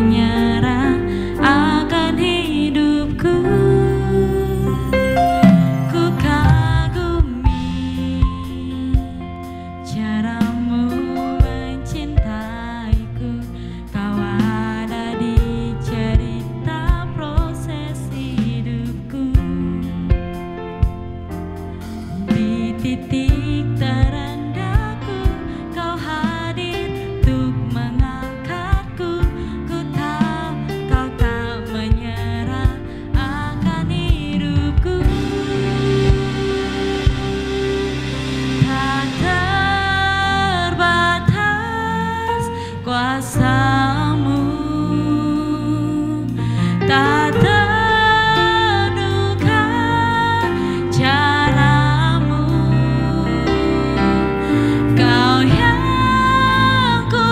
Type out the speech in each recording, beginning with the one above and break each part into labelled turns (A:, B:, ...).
A: menyerah akan hidupku. Ku kagumi caramu mencintaiku. Kau ada di cerita proses hidupku. Di titik terendahku kau hadir untuk mengangkatku. Ku tahu kau tak menyerah akan hidupku. Tak terbatas kuasamu, tak terduga caramu. Kau yang ku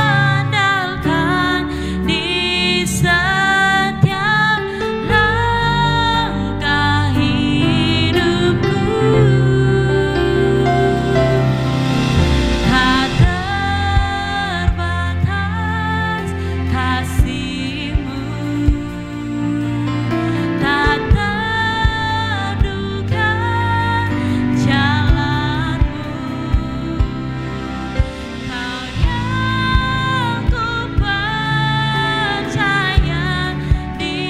A: andalkan di setiap langkah hidupku. Tak terbatas kasih-Mu, tak terduga jalan-Mu. Kau yang ku percaya di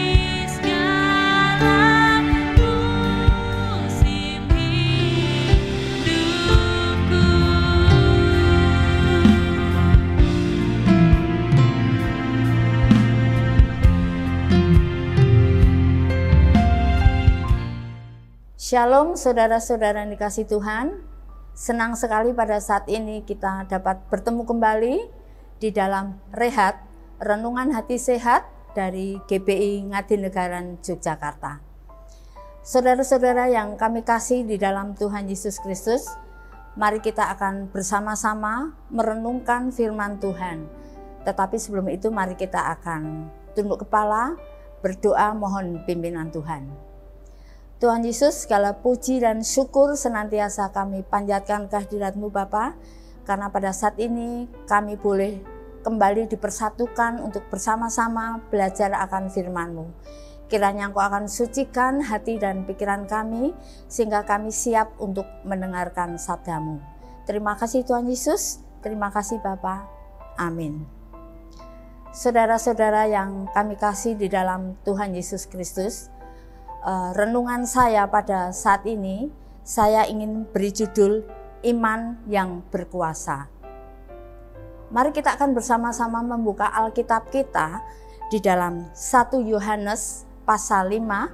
A: segala musim hidupku.
B: Shalom saudara-saudara yang dikasihi Tuhan. Senang sekali pada saat ini kita dapat bertemu kembali di dalam Rehat, Renungan Hati Sehat dari GBI Ngadinegara Yogyakarta. Saudara-saudara yang kami kasih di dalam Tuhan Yesus Kristus, mari kita akan bersama-sama merenungkan firman Tuhan. Tetapi sebelum itu mari kita akan tunduk kepala, berdoa mohon pimpinan Tuhan. Tuhan Yesus, segala puji dan syukur senantiasa kami panjatkan kehadirat-Mu Bapa, karena pada saat ini kami boleh kembali dipersatukan untuk bersama-sama belajar akan firman-Mu. Kiranya Engkau akan sucikan hati dan pikiran kami, sehingga kami siap untuk mendengarkan sabda-Mu. Terima kasih Tuhan Yesus, terima kasih Bapa. Amin. Saudara-saudara yang kami kasih di dalam Tuhan Yesus Kristus, renungan saya pada saat ini, saya ingin beri judul Iman yang Berkuasa. Mari kita akan bersama-sama membuka Alkitab kita di dalam 1 Yohanes pasal 5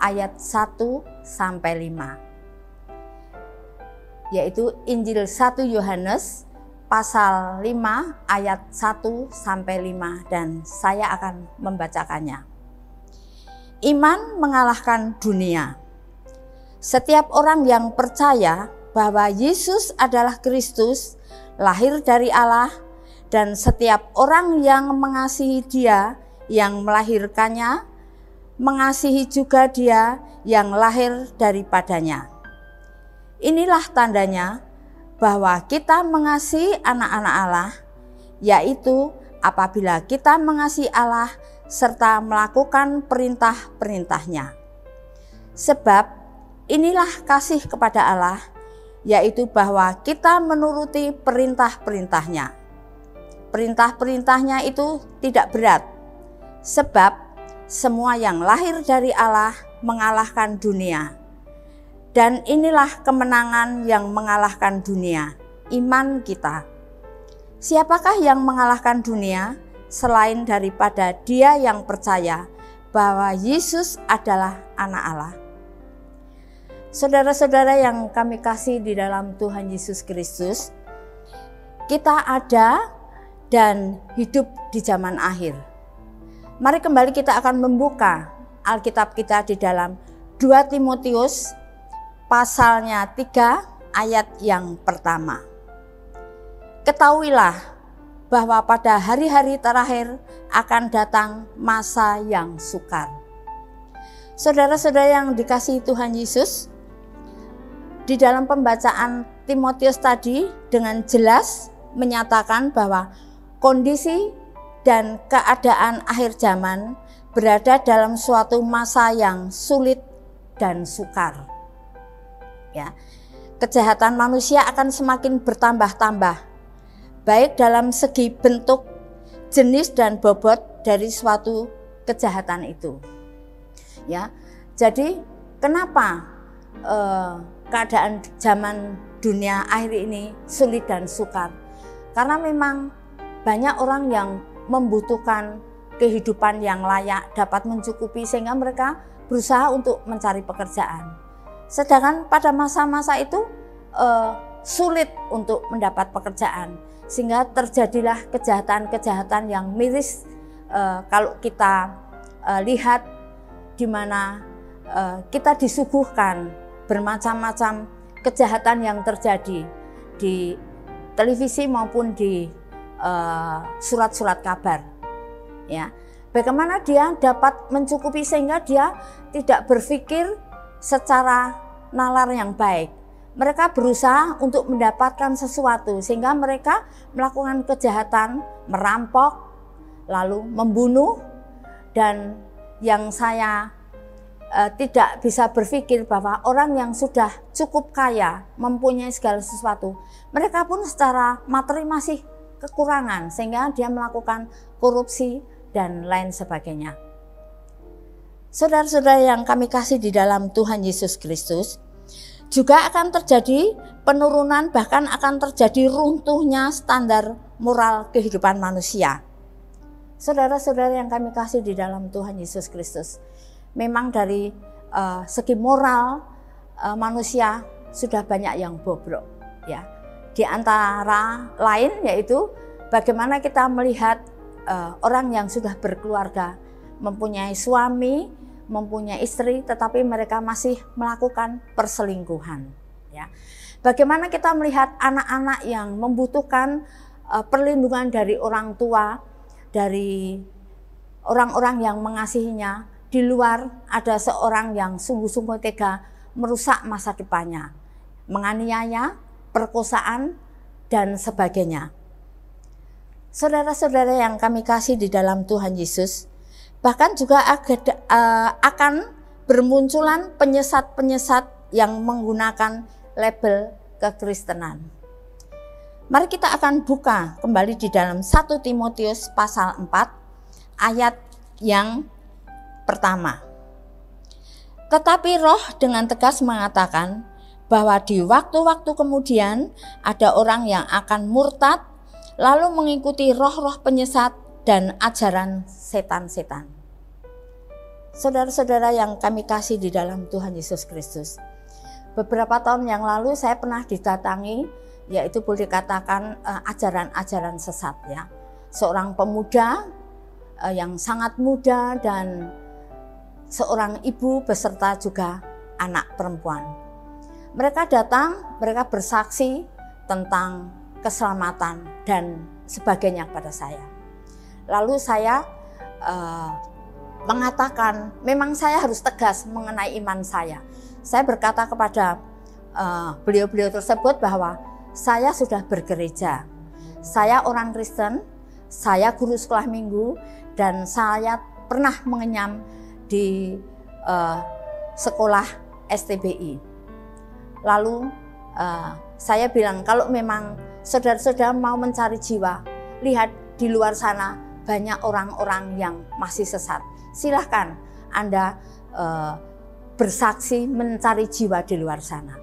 B: ayat 1 sampai 5. Yaitu Injil 1 Yohanes pasal 5 ayat 1 sampai 5, dan saya akan membacakannya. Iman mengalahkan dunia. Setiap orang yang percaya bahwa Yesus adalah Kristus, lahir dari Allah, dan setiap orang yang mengasihi Dia yang melahirkannya, mengasihi juga Dia yang lahir daripadanya. Inilah tandanya bahwa kita mengasihi anak-anak Allah, yaitu apabila kita mengasihi Allah serta melakukan perintah-perintahnya. Sebab inilah kasih kepada Allah, yaitu bahwa kita menuruti perintah-perintahnya. Perintah-perintahnya itu tidak berat, sebab semua yang lahir dari Allah mengalahkan dunia. Dan inilah kemenangan yang mengalahkan dunia, iman kita. Siapakah yang mengalahkan dunia selain daripada dia yang percaya bahwa Yesus adalah anak Allah? Saudara-saudara yang kami kasih di dalam Tuhan Yesus Kristus, kita ada dan hidup di zaman akhir. Mari kembali kita akan membuka Alkitab kita di dalam 2 Timotius pasalnya 3 ayat yang pertama. Ketahuilah bahwa pada hari-hari terakhir akan datang masa yang sukar. Saudara-saudara yang dikasihi Tuhan Yesus, di dalam pembacaan Timotius tadi dengan jelas menyatakan bahwa kondisi dan keadaan akhir zaman berada dalam suatu masa yang sulit dan sukar. Ya, kejahatan manusia akan semakin bertambah-tambah, baik dalam segi bentuk, jenis dan bobot dari suatu kejahatan itu. Ya, jadi kenapa keadaan zaman dunia akhir ini sulit dan sukar? Karena memang banyak orang yang membutuhkan kehidupan yang layak, dapat mencukupi, sehingga mereka berusaha untuk mencari pekerjaan. Sedangkan pada masa-masa itu sulit untuk mendapat pekerjaan, sehingga terjadilah kejahatan-kejahatan yang miris. Kalau kita lihat di mana kita disuguhkan bermacam-macam kejahatan yang terjadi di televisi maupun di surat-surat kabar. Ya, bagaimana dia dapat mencukupi sehingga dia tidak berpikir secara nalar yang baik. Mereka berusaha untuk mendapatkan sesuatu sehingga mereka melakukan kejahatan, merampok, lalu membunuh. Dan yang saya tidak bisa berpikir bahwa orang yang sudah cukup kaya, mempunyai segala sesuatu, mereka pun secara materi masih kekurangan sehingga dia melakukan korupsi dan lain sebagainya. Saudara-saudara yang kami kasih di dalam Tuhan Yesus Kristus, juga akan terjadi penurunan, bahkan akan terjadi runtuhnya standar moral kehidupan manusia. Saudara-saudara yang kami kasih di dalam Tuhan Yesus Kristus, memang dari segi moral manusia sudah banyak yang bobrok, ya. Di antara lain yaitu bagaimana kita melihat orang yang sudah berkeluarga, mempunyai suami, mempunyai istri, tetapi mereka masih melakukan perselingkuhan. Ya. Bagaimana kita melihat anak-anak yang membutuhkan perlindungan dari orang tua, dari orang-orang yang mengasihinya. Di luar ada seorang yang sungguh-sungguh tega merusak masa depannya, menganiaya, perkosaan, dan sebagainya. Saudara-saudara yang kami kasih di dalam Tuhan Yesus, bahkan juga akan bermunculan penyesat-penyesat yang menggunakan label kekristenan. Mari kita akan buka kembali di dalam 1 Timotius pasal 4 ayat yang pertama. Tetapi Roh dengan tegas mengatakan bahwa di waktu-waktu kemudian ada orang yang akan murtad, lalu mengikuti roh-roh penyesat dan ajaran setan-setan. Saudara-saudara yang kami kasih di dalam Tuhan Yesus Kristus, beberapa tahun yang lalu saya pernah didatangi, yaitu boleh dikatakan ajaran-ajaran sesat, ya. Seorang pemuda yang sangat muda dan seorang ibu beserta juga anak perempuan. Mereka datang, mereka bersaksi tentang keselamatan dan sebagainya kepada saya. Lalu saya mengatakan, memang saya harus tegas mengenai iman saya. Saya berkata kepada beliau-beliau tersebut bahwa saya sudah bergereja, saya orang Kristen, saya guru sekolah minggu, dan saya pernah mengenyam di sekolah STBI. Lalu saya bilang, kalau memang saudara-saudara mau mencari jiwa, lihat di luar sana banyak orang-orang yang masih sesat. Silahkan Anda bersaksi mencari jiwa di luar sana.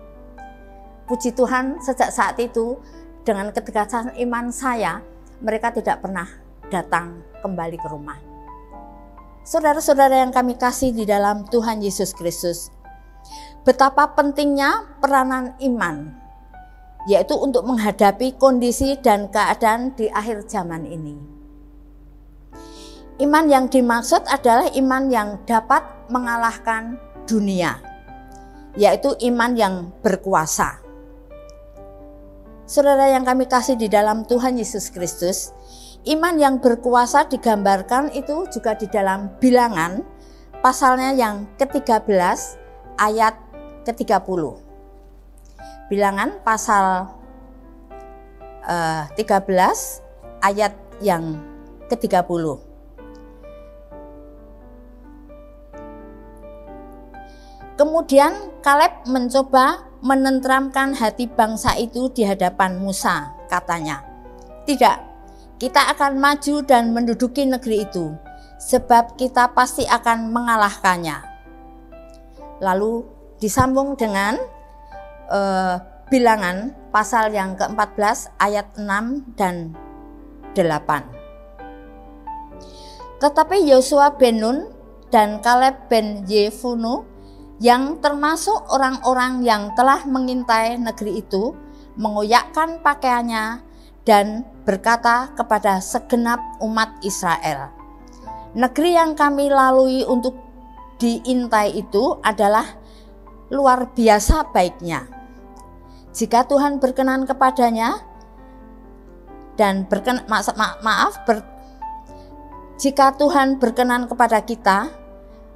B: Puji Tuhan, sejak saat itu dengan ketegasan iman saya, mereka tidak pernah datang kembali ke rumah. Saudara-saudara yang kami kasih di dalam Tuhan Yesus Kristus, betapa pentingnya peranan iman, yaitu untuk menghadapi kondisi dan keadaan di akhir zaman ini. Iman yang dimaksud adalah iman yang dapat mengalahkan dunia, yaitu iman yang berkuasa. Saudara yang kami kasih di dalam Tuhan Yesus Kristus, iman yang berkuasa digambarkan itu juga di dalam Bilangan pasalnya yang ke-13 ayat ke-30. Bilangan pasal 13 ayat yang ke-30. Kemudian Kaleb mencoba menenteramkan hati bangsa itu di hadapan Musa, katanya, "Tidak, kita akan maju dan menduduki negeri itu, sebab kita pasti akan mengalahkannya." Lalu disambung dengan Bilangan pasal yang ke-14 ayat 6 dan 8. Tetapi Yosua bin Nun dan Kaleb bin Yefune yang termasuk orang-orang yang telah mengintai negeri itu mengoyakkan pakaiannya dan berkata kepada segenap umat Israel, "Negeri yang kami lalui untuk diintai itu adalah luar biasa baiknya. Jika Tuhan berkenan kepadanya dan jika Tuhan berkenan kepada kita,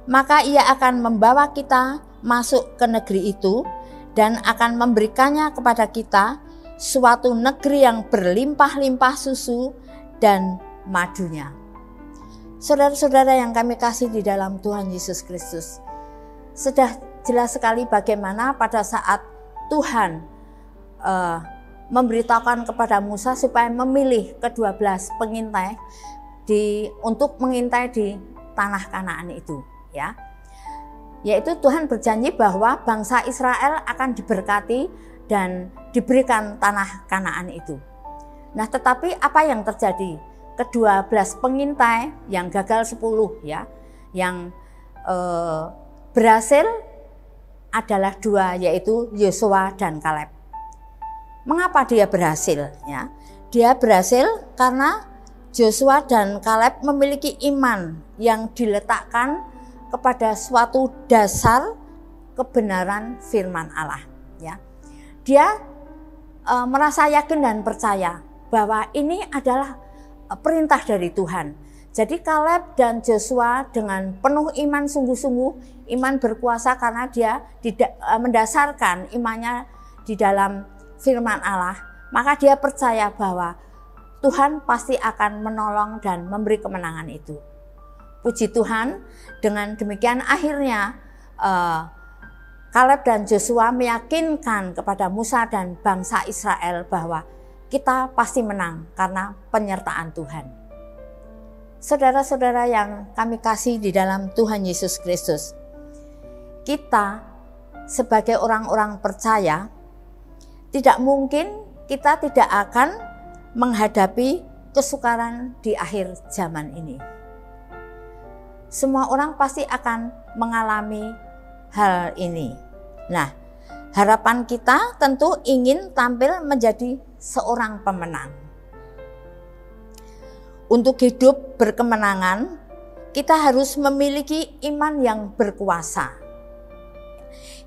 B: maka Ia akan membawa kita masuk ke negeri itu dan akan memberikannya kepada kita, suatu negeri yang berlimpah-limpah susu dan madunya." Saudara-saudara yang kami kasih di dalam Tuhan Yesus Kristus, sudah jelas sekali bagaimana pada saat Tuhan memberitahukan kepada Musa supaya memilih ke-12 pengintai untuk mengintai di tanah Kanaan itu, ya. Yaitu Tuhan berjanji bahwa bangsa Israel akan diberkati dan diberikan tanah Kanaan itu. Nah, tetapi apa yang terjadi? Ke-12 pengintai yang gagal 10, ya, yang berhasil adalah 2, yaitu Yosua dan Kaleb. Mengapa dia berhasil? Ya, dia berhasil karena Yosua dan Kaleb memiliki iman yang diletakkan kepada suatu dasar kebenaran firman Allah. Ya, dia merasa yakin dan percaya bahwa ini adalah perintah dari Tuhan. Jadi Kaleb dan Yosua dengan penuh iman sungguh-sungguh, iman berkuasa karena dia tidak mendasarkan imannya di dalam firman Allah, maka dia percaya bahwa Tuhan pasti akan menolong dan memberi kemenangan itu. Puji Tuhan, dengan demikian akhirnya Kaleb dan Yosua meyakinkan kepada Musa dan bangsa Israel bahwa kita pasti menang karena penyertaan Tuhan. Saudara-saudara yang kami kasih di dalam Tuhan Yesus Kristus, kita sebagai orang-orang percaya, tidak mungkin kita tidak akan menghadapi kesukaran di akhir zaman ini. Semua orang pasti akan mengalami hal ini. Nah, harapan kita tentu ingin tampil menjadi seorang pemenang. Untuk hidup berkemenangan, kita harus memiliki iman yang berkuasa.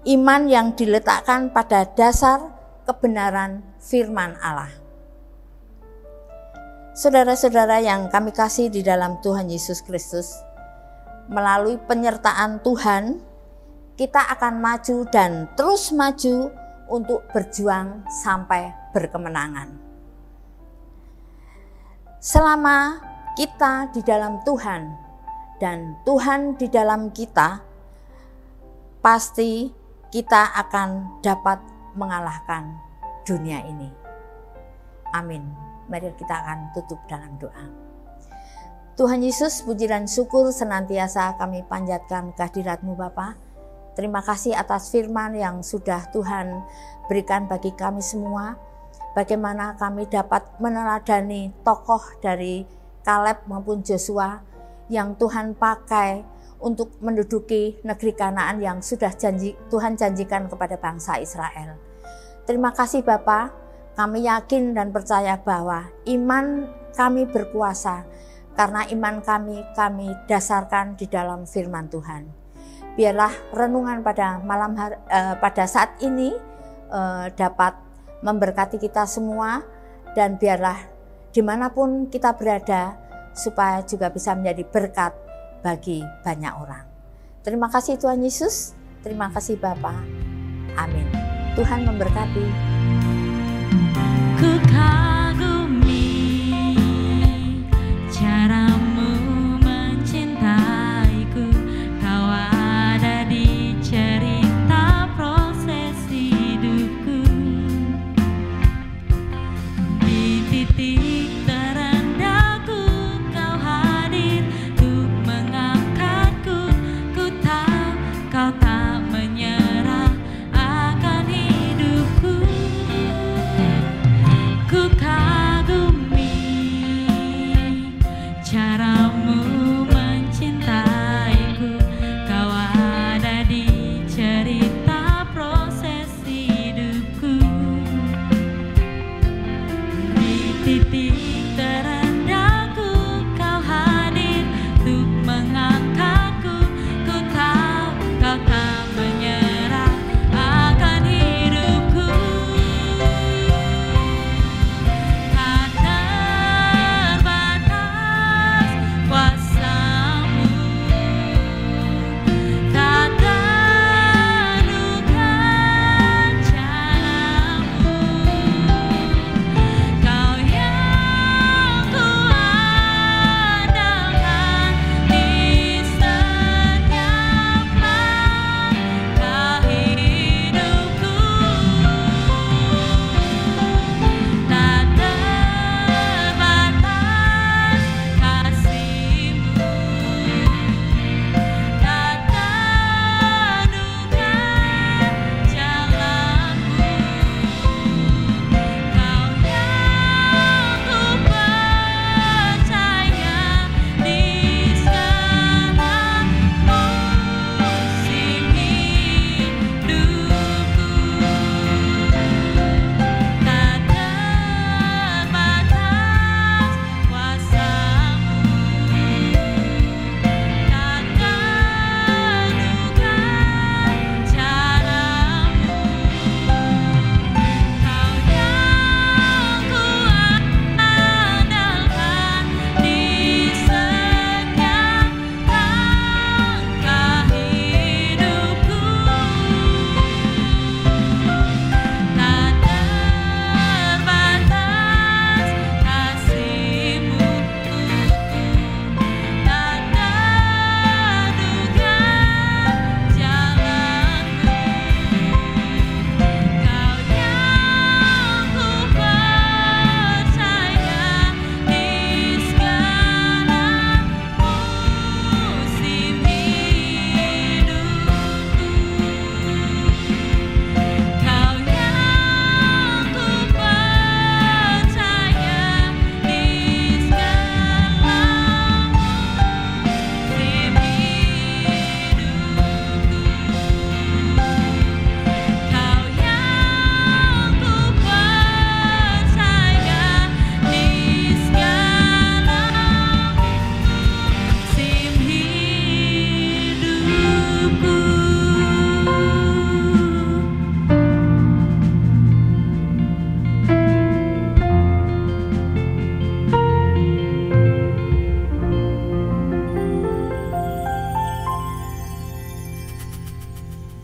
B: Iman yang diletakkan pada dasar kebenaran firman Allah. Saudara-saudara yang kami kasih di dalam Tuhan Yesus Kristus, melalui penyertaan Tuhan, kita akan maju dan terus maju untuk berjuang sampai berkemenangan. Selama kita di dalam Tuhan dan Tuhan di dalam kita, pasti kita akan dapat mengalahkan dunia ini. Amin. Mari kita akan tutup dalam doa. Tuhan Yesus, puji dan syukur senantiasa kami panjatkan kehadirat-Mu Bapa. Terima kasih atas firman yang sudah Tuhan berikan bagi kami semua. Bagaimana kami dapat meneladani tokoh dari Kaleb maupun Yosua yang Tuhan pakai untuk menduduki negeri Kanaan yang sudah Tuhan janjikan kepada bangsa Israel. Terima kasih Bapa, kami yakin dan percaya bahwa iman kami berkuasa karena iman kami dasarkan di dalam firman Tuhan. Biarlah renungan pada pada saat ini dapat memberkati kita semua, dan biarlah dimanapun kita berada supaya juga bisa menjadi berkat bagi banyak orang. Terima kasih Tuhan Yesus, terima kasih Bapa. Amin. Tuhan memberkati.